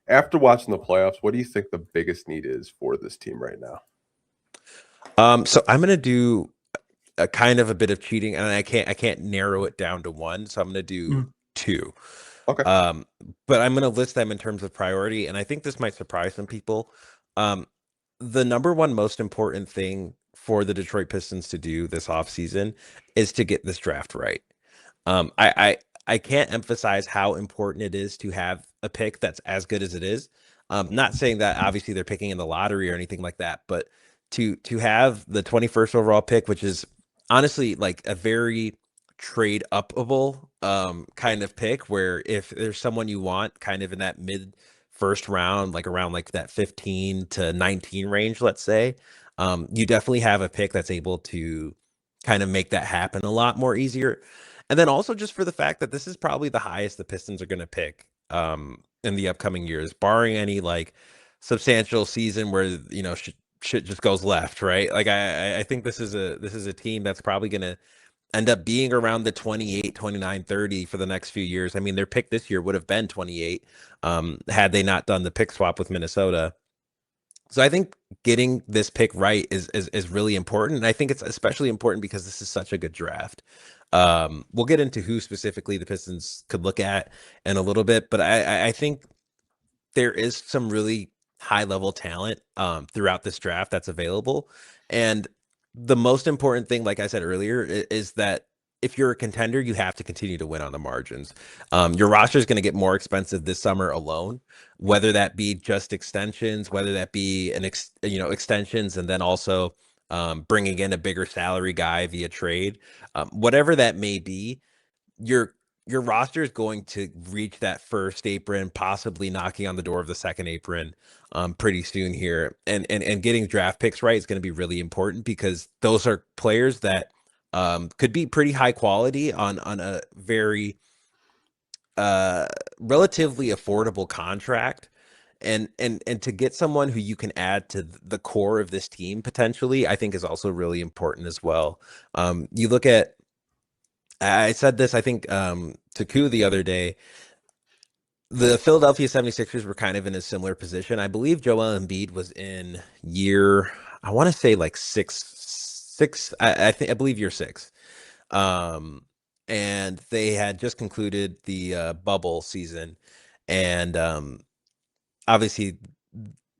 After watching the playoffs, what do you think the biggest need is for this team right now? So I'm gonna do a kind of a bit of cheating, and I can't narrow it down to one. So I'm gonna do Mhm. two. Okay. Um, but I'm gonna list them in terms of priority, and I think this might surprise some people. Um, the number one most important thing for the Detroit Pistons to do this offseason is to get this draft right. I can't emphasize how important it is to have a pick that's as good as it is. Not saying that obviously they're picking in the lottery or anything like that, but to have the 21st overall pick, which is honestly like a very trade upable kind of pick, where if there's someone you want kind of in that mid first round, like around like that 15 to 19 range, let's say, you definitely have a pick that's able to kind of make that happen a lot more easier. And then also just for the fact that this is probably the highest the Pistons are going to pick in the upcoming years, barring any like substantial season where shit just goes left, right? Like I think this is a team that's probably going to end up being around the 28, 29, 30 for the next few years. I mean, their pick this year would have been 28 had they not done the pick swap with Minnesota. So I think getting this pick right is really important. And I think it's especially important because this is such a good draft. We'll get into who specifically the Pistons could look at in a little bit, but I think there is some really high level talent throughout this draft that's available. And the most important thing, like I said earlier, is that if you're a contender, you have to continue to win on the margins. Your roster is going to get more expensive this summer alone, whether that be just extensions, whether that be extensions, and then also bringing in a bigger salary guy via trade, whatever that may be. Your roster is going to reach that first apron, possibly knocking on the door of the second apron pretty soon here. And getting draft picks right is going to be really important because those are players that could be pretty high quality on a very uh relatively affordable contract. And to get someone who you can add to the core of this team potentially, I think is also really important as well. You look at I said this, I think, to Ku the other day. The Philadelphia 76ers were kind of in a similar position. I believe Joel Embiid was in year, I want to say like six. I believe year six. Um, and they had just concluded the bubble season, and obviously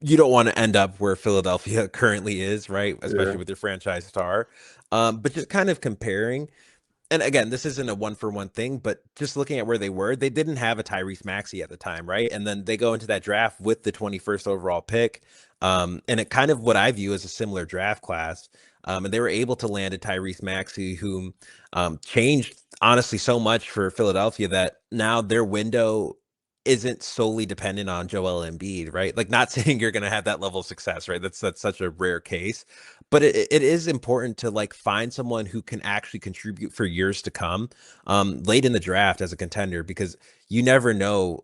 you don't want to end up where Philadelphia currently is, right? Yeah. Especially with their franchise star. But just kind of comparing, and again, this isn't a one for one thing, but just looking at where they were, they didn't have a Tyrese Maxey at the time, right? And then they go into that draft with the 21st overall pick. And it kind of what I view as a similar draft class. And they were able to land a Tyrese Maxey, whom changed honestly so much for Philadelphia that now their window isn't solely dependent on Joel Embiid, right? Like, not saying you're going to have that level of success, right? That's such a rare case, but it is important to like find someone who can actually contribute for years to come late in the draft as a contender, because you never know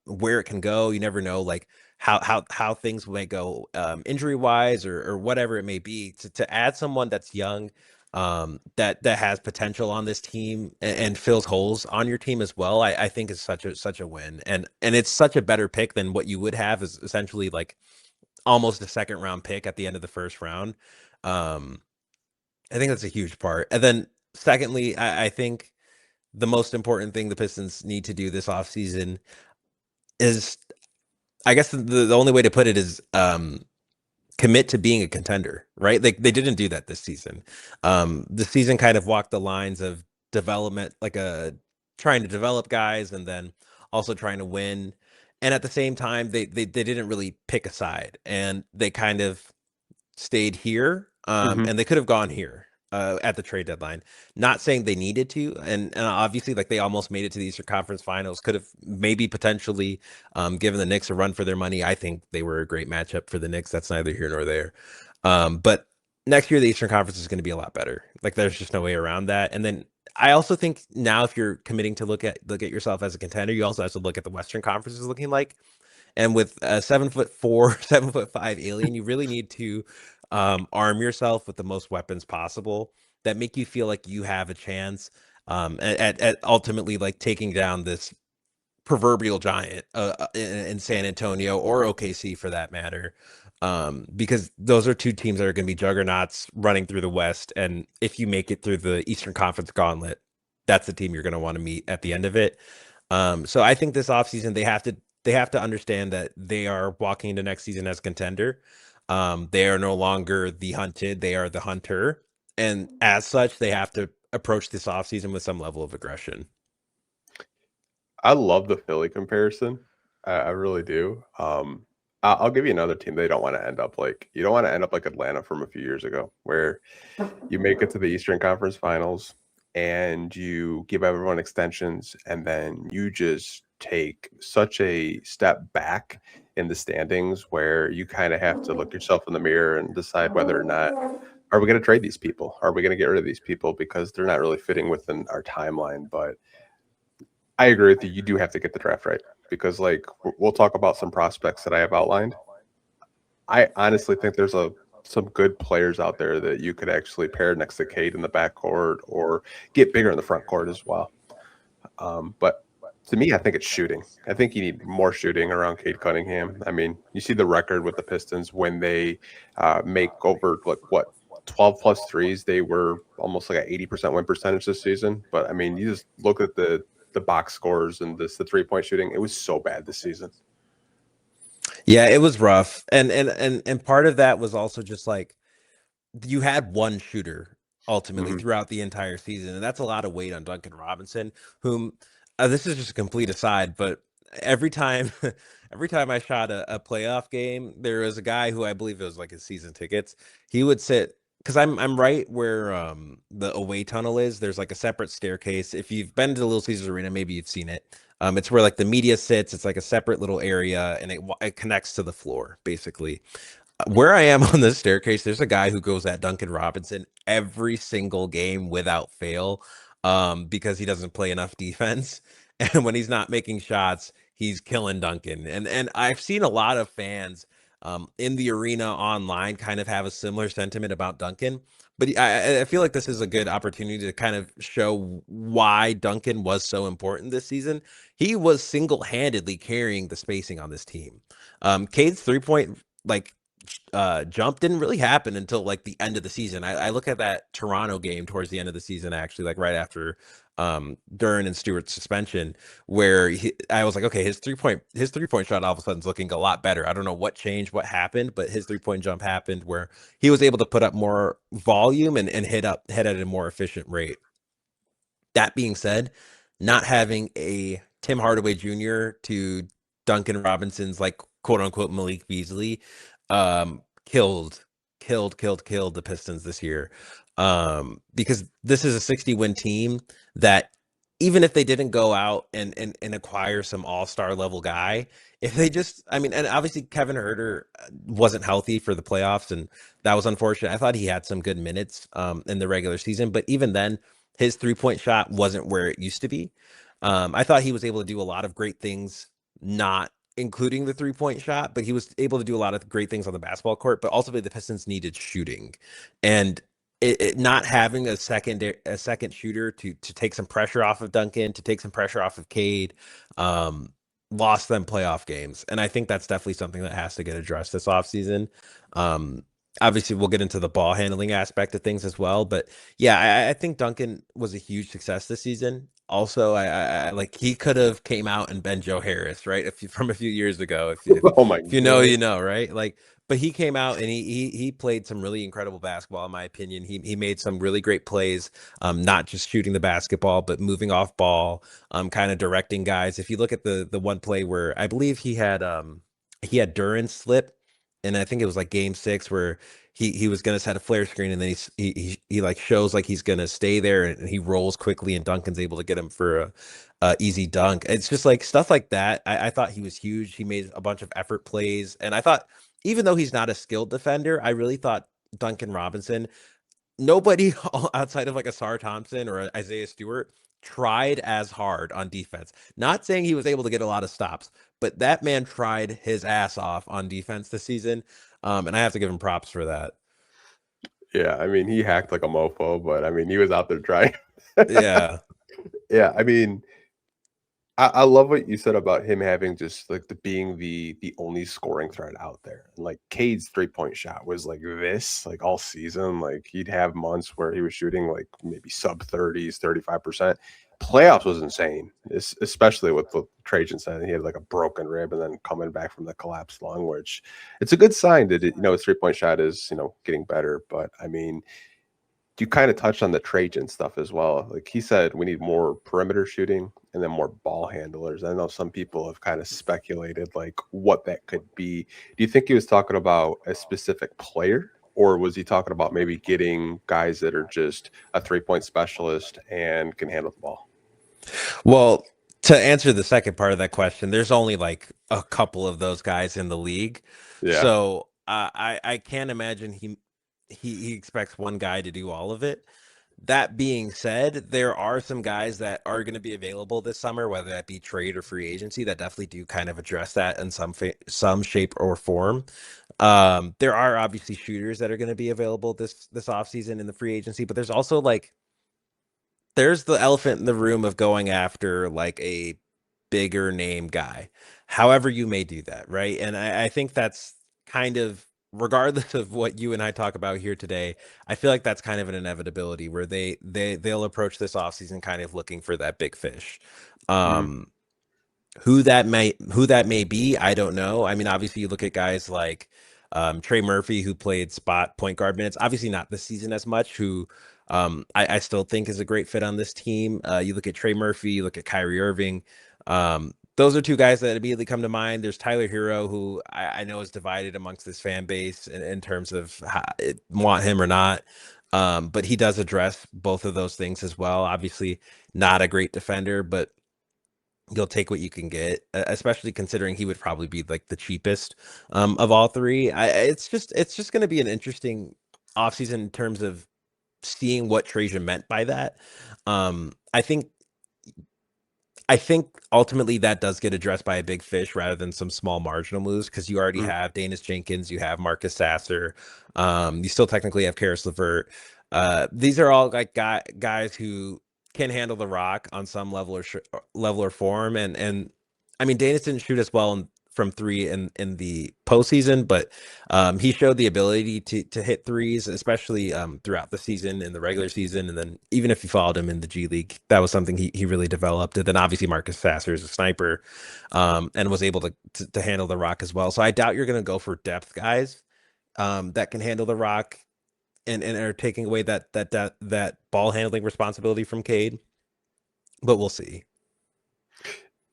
where it can go. You never know like how things may go injury wise or whatever it may be. To add someone that's young, that has potential on this team and fills holes on your team as well, I think is such a win. And it's such a better pick than what you would have is essentially like almost a second round pick at the end of the first round. Um, I think that's a huge part. And then secondly, I think the most important thing the Pistons need to do this offseason is, I guess the only way to put it is commit to being a contender, right? They didn't do that this season. The season kind of walked the lines of development, like a trying to develop guys and then also trying to win. And at the same time, they didn't really pick a side, and they kind of stayed here, Hmm. and they could have gone here at the trade deadline. Not saying they needed to, and obviously, like they almost made it to the Eastern Conference Finals. Could have maybe potentially given the Knicks a run for their money. I think they were a great matchup for the Knicks. That's neither here nor there. But next year, the Eastern Conference is going to be a lot better. Like there's just no way around that. And then I also think now, if you're committing to look at yourself as a contender, you also have to look at the Western Conference is looking like. And with a 7'4", 7'5" alien, you really need to arm yourself with the most weapons possible that make you feel like you have a chance at ultimately like taking down this proverbial giant in San Antonio or OKC for that matter. Because those are two teams that are going to be juggernauts running through the West. And if you make it through the Eastern Conference gauntlet, that's the team you're going to want to meet at the end of it. So I think this offseason they have to understand that they are walking into next season as contender. They are no longer the hunted, they are the hunter. And as such, they have to approach this offseason with some level of aggression. I love the Philly comparison. I really do. I'll give you another team they don't want to end up like. You don't want to end up like Atlanta from a few years ago, where you make it to the Eastern Conference Finals and you give everyone extensions, and then you just take such a step back in the standings where you kind of have to look yourself in the mirror and decide whether or not are we going to trade these people? Are we going to get rid of these people because they're not really fitting within our timeline? But I agree with you. You do have to get the draft right because, like, we'll talk about some prospects that I have outlined. I honestly think there's some good players out there that you could actually pair next to Cade in the backcourt or get bigger in the front court as well. But to me, I think it's shooting. I think you need more shooting around Cade Cunningham. I mean, you see the record with the Pistons when they make over like what 12 plus threes. They were almost like an 80% win percentage this season. But I mean, you just look at the box scores and the 3-point shooting. It was so bad this season. Yeah, it was rough. And part of that was also just like you had one shooter ultimately Mm-hmm. throughout the entire season, and that's a lot of weight on Duncan Robinson, whom this is just a complete aside, but every time every time I shot a playoff game, there was a guy who I believe it was like his season tickets. He would sit because I'm right where the away tunnel is. There's like a separate staircase. If you've been to the Little Caesars Arena, maybe you've seen it. It's where like the media sits. It's like a separate little area, and it connects to the floor basically. Where I am on the staircase, there's a guy who goes at Duncan Robinson every single game without fail, because he doesn't play enough defense. And when he's not making shots, he's killing Duncan. And I've seen a lot of fans in the arena online kind of have a similar sentiment about Duncan. But I feel like this is a good opportunity to kind of show why Duncan was so important this season. He was single-handedly carrying the spacing on this team. Cade's 3-point like jump didn't really happen until like the end of the season. I look at that Toronto game towards the end of the season, actually, like right after Duren and Stewart's suspension, where I was like, okay, his 3-point shot all of a sudden is looking a lot better. I don't know what changed, what happened, but his 3-point jump happened where he was able to put up more volume and hit at a more efficient rate. That being said, not having a Tim Hardaway Jr. to Duncan Robinson's like quote unquote Malik Beasley killed the Pistons this year. Because this is a 60-win team that even if they didn't go out and acquire some all-star level guy, if they just, I mean, and obviously Kevin Huerter wasn't healthy for the playoffs, and that was unfortunate. I thought he had some good minutes in the regular season, but even then, his 3-point shot wasn't where it used to be. I thought he was able to do a lot of great things, not including the 3-point shot, but he was able to do a lot of great things on the basketball court. But ultimately, the Pistons needed shooting, and it not having a second shooter to take some pressure off of Duncan, to take some pressure off of Cade, lost them playoff games. And I think that's definitely something that has to get addressed this offseason. Um, Obviously, we'll get into the ball handling aspect of things as well. But yeah, I think Duncan was a huge success this season. Also, I like he could have came out and been Joe Harris, right? From a few years ago, Oh my if you know, god. you know, right? Like, but he came out and he played some really incredible basketball, in my opinion. He made some really great plays, not just shooting the basketball, but moving off ball, kind of directing guys. If you look at the one play where I believe he had Duran slip, and I think it was like game 6 where he was gonna set a flare screen, and then he like shows like he's gonna stay there, and he rolls quickly, and Duncan's able to get him for a easy dunk. It's just like stuff like that. I thought he was huge. He made a bunch of effort plays, and I thought even though he's not a skilled defender, I really thought Duncan Robinson, nobody outside of like a Sar Thompson or a Isaiah Stewart tried as hard on defense. Not saying he was able to get a lot of stops, but that man tried his ass off on defense this season. And I have to give him props for that. Yeah, I mean, he hacked like a mofo, but I mean, he was out there trying. Yeah. Yeah, I mean, I love what you said about him having just like being the only scoring threat out there. And like Cade's 3-point shot was like this, like all season. Like he'd have months where he was shooting like maybe sub 30s, 35%. Playoffs was insane, especially with the Trajan side. He had like a broken rib and then coming back from the collapsed lung, which it's a good sign that his 3-point shot is getting better. But I mean, you kind of touched on the Trajan stuff as well. Like he said, we need more perimeter shooting and then more ball handlers. I know some people have kind of speculated like what that could be. Do you think he was talking about a specific player, or was he talking about maybe getting guys that are just a 3-point specialist and can handle the ball? Well, to answer the second part of that question, there's only like a couple of those guys in the league, Yeah. so I can't imagine he expects one guy to do all of it. That being said, there are some guys that are going to be available this summer, whether that be trade or free agency, that definitely do kind of address that in some shape or form. There are obviously shooters that are going to be available this offseason in the free agency, but there's also like there's the elephant in the room of going after like a bigger name guy, however you may do that, right? And I think that's kind of regardless of what you and I talk about here today, I feel like that's kind of an inevitability where they'll approach this offseason kind of looking for that big fish. Mhm. Um, who that may be, I don't know. I mean, obviously you look at guys like Trey Murphy, who played spot point guard minutes, obviously not this season as much, who I still think is a great fit on this team. You look at Trey Murphy, you look at Kyrie Irving. Those are two guys that immediately come to mind. There's Tyler Hero, who I know is divided amongst this fan base in terms of how, want him or not. But he does address both of those things as well. Obviously, not a great defender, but you'll take what you can get, especially considering he would probably be like the cheapest of all three. It's just going to be an interesting offseason in terms of seeing what Trajan meant by that. I think ultimately that does get addressed by a big fish rather than some small marginal moves because you already Mhm. have Danis Jenkins, you have Marcus Sasser, you still technically have Karis LeVert. These are all like guys who can handle the rock on some level or form, and I mean Danis didn't shoot as well from three in the postseason, but he showed the ability to hit threes, especially throughout the season in the regular season, and then even if you followed him in the G League, that was something he really developed. And then obviously Marcus Sasser is a sniper, and was able to handle the rock as well. So I doubt you're going to go for depth guys that can handle the rock and are taking away that ball handling responsibility from Cade. But we'll see.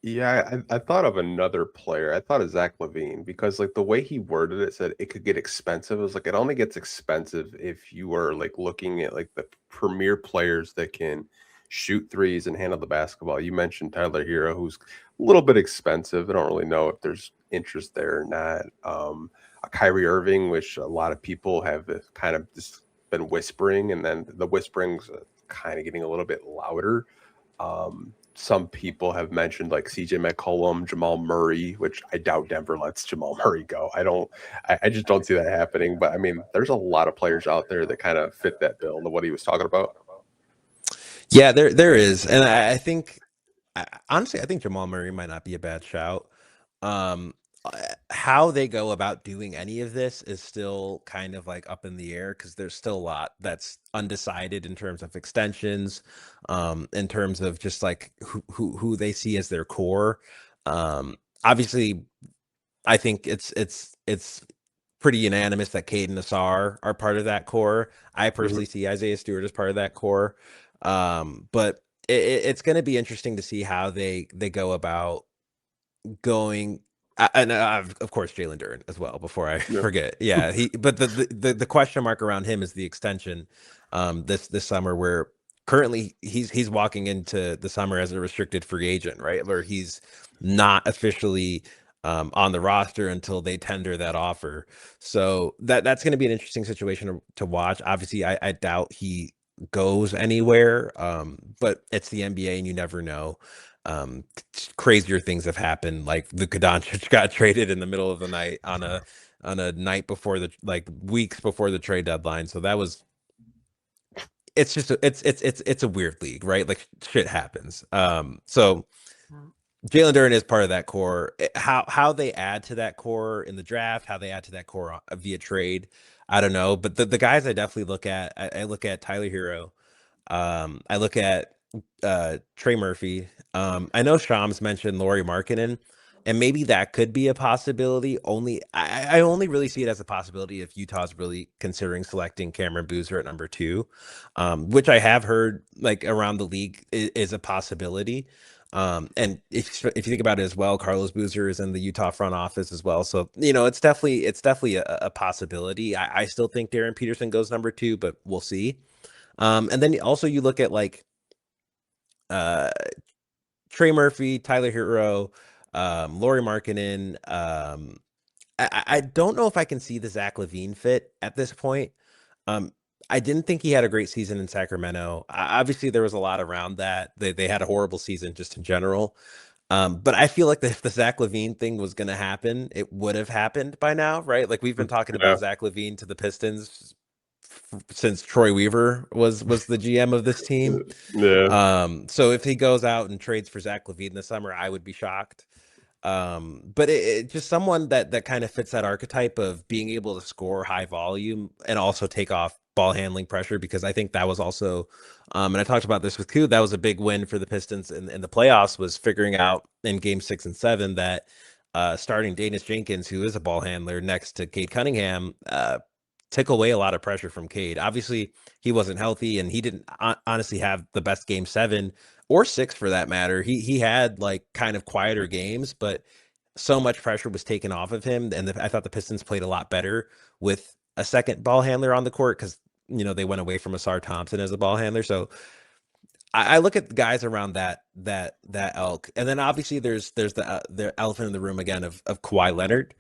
Yeah, I thought of another player. I thought of Zach Levine because like the way he worded it said it could get expensive. It was like it only gets expensive if you are like looking at like the premier players that can shoot threes and handle the basketball. You mentioned Tyler Hero, who's a little bit expensive. I don't really know if there's interest there or not. A Kyrie Irving, which a lot of people have kind of just been whispering, and then the whisperings kind of getting a little bit louder. Some people have mentioned like CJ McCollum, Jamal Murray, which I doubt Denver lets Jamal Murray go. I just don't see that happening. But I mean, there's a lot of players out there that kind of fit that bill of what he was talking about. Yeah, there is, and I think honestly, I think Jamal Murray might not be a bad shout. Um, how they go about doing any of this is still kind of like up in the air because there's still a lot that's undecided in terms of extensions, in terms of just like who they see as their core. Obviously, I think it's pretty unanimous that Cade and Nassar are part of that core. I Mhm. personally see Isaiah Stewart as part of that core. But it's going to be interesting to see how they go about going. And of course Jalen Duren as well. Before I Yeah. forget, yeah, he. But the question mark around him is the extension this summer, where currently he's walking into the summer as a restricted free agent, right? Where he's not officially on the roster until they tender that offer. So that's going to be an interesting situation to watch. Obviously, I doubt he goes anywhere, but it's the NBA and you never know. um Crazier things have happened, like Luka Doncic got traded in the middle of the night on a night before the like weeks before the trade deadline. So that was it's just it's a weird league, right? Like shit happens. So Jalen Duren is part of that core. How they add to that core in the draft, how they add to that core via trade, I don't know. But the guys I definitely look at, I look at Tyler Hero. I look at Trey Murphy. I know Shams mentioned Lauri Markkinen, and maybe that could be a possibility. I only really see it as a possibility if Utah's really considering selecting Cameron Boozer at number two, which I have heard like around the league is a possibility. And if you think about it as well, Carlos Boozer is in the Utah front office as well. So, it's definitely a possibility. I still think Darren Peterson goes number two, but we'll see. And then also you look at like uh Trey Murphy, Tyler Hero, Lauri Markkinen. I don't know if I can see the Zach LaVine fit at this point. Um, I didn't think he had a great season in Sacramento. Obviously, there was a lot around that. They had a horrible season just in general. But I feel like if the Zach LaVine thing was going to happen, it would have happened by now, right? Like we've been talking about Yeah, Zach LaVine to the Pistons since Troy Weaver was the GM of this team. yeah, So if he goes out and trades for Zach LaVine this summer, I would be shocked. But it just someone that kind of fits that archetype of being able to score high volume and also take off ball handling pressure, because I think that was also and I talked about this with Ku, that was a big win for the Pistons in the playoffs, was figuring out in game 6 and 7 that starting Danis Jenkins, who is a ball handler next to Cade Cunningham, took away a lot of pressure from Cade. Obviously, he wasn't healthy and he didn't honestly have the best game 7 or 6 for that matter. He had like kind of quieter games, but so much pressure was taken off of him, and I thought the Pistons played a lot better with a second ball handler on the court, because they went away from Asar Thompson as a ball handler. So I look at the guys around that elk, and then obviously there's the elephant in the room again of Kawhi Leonard.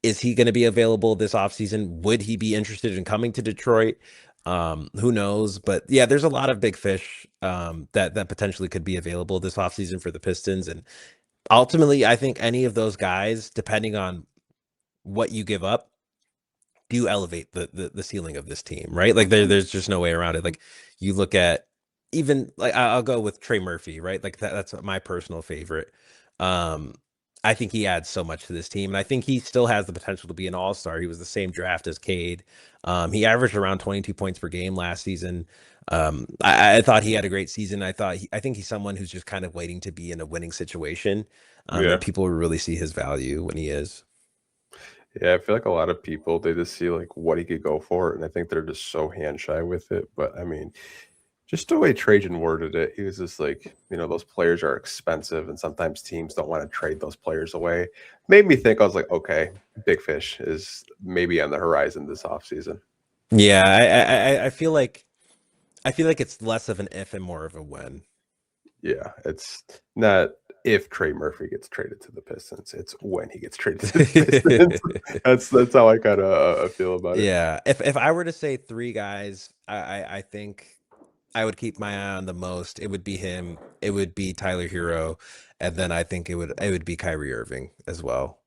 Is he going to be available this offseason? Would he be interested in coming to Detroit? Who knows? But yeah, there's a lot of big fish that potentially could be available this offseason for the Pistons. And ultimately, I think any of those guys, depending on what you give up, do elevate the ceiling of this team, right? Like there's just no way around it. Like you look at, even like I'll go with Trey Murphy, right? Like that's my personal favorite. Um, I think he adds so much to this team, and I think he still has the potential to be an all-star. He was the same draft as Cade. He averaged around 22 points per game last season. I thought he had a great season. I think he's someone who's just kind of waiting to be in a winning situation, yeah. and people will really see his value when he is. Yeah, I feel like a lot of people, they just see like what he could go for, and I think they're just so hand shy with it. But I mean, just the way Trajan worded it, he was just like, those players are expensive, and sometimes teams don't want to trade those players away. Made me think, I was like, okay, big fish is maybe on the horizon this offseason. Yeah, I feel like it's less of an if and more of a when. Yeah, it's not if Trey Murphy gets traded to the Pistons, it's when he gets traded to the Pistons. That's how I kind of feel about it. Yeah, if I were to say three guys, I think I would keep my eye on the most. It would be him. It would be Tyler Hero, and then I think it would be Kyrie Irving as well.